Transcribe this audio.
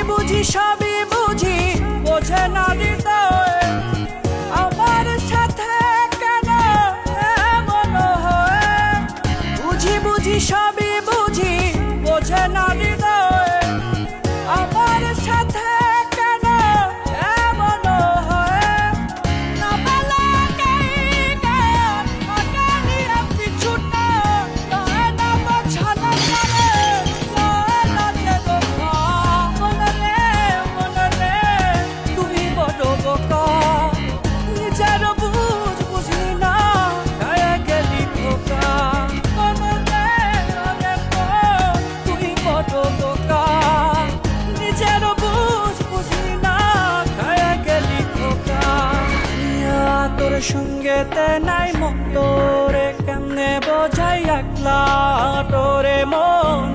বুঝি সবই বুঝি, বোঝে না হৃদয় আমার সাথে কেন এমন হয়। বুঝি বুঝি সবই বুঝি, বোঝে না হৃদয় আমার সাথে কেন এমন হয়। না বলা গান আগানি কিছু না, নয় না বোঝানো করে নয় লাগে বোকা। মনে রে তুই বড় বোকা, নিজের বুঝ বুঝি না গায়ে গেলি খোকা। মনে রে তুই বড় বোকা, নিজের বুঝ বুঝি না গায়ে গেলি খোকা। তোর সঙ্গেতে নাই মন, তোরে কেমনে বোঝাই একলা তোরে মন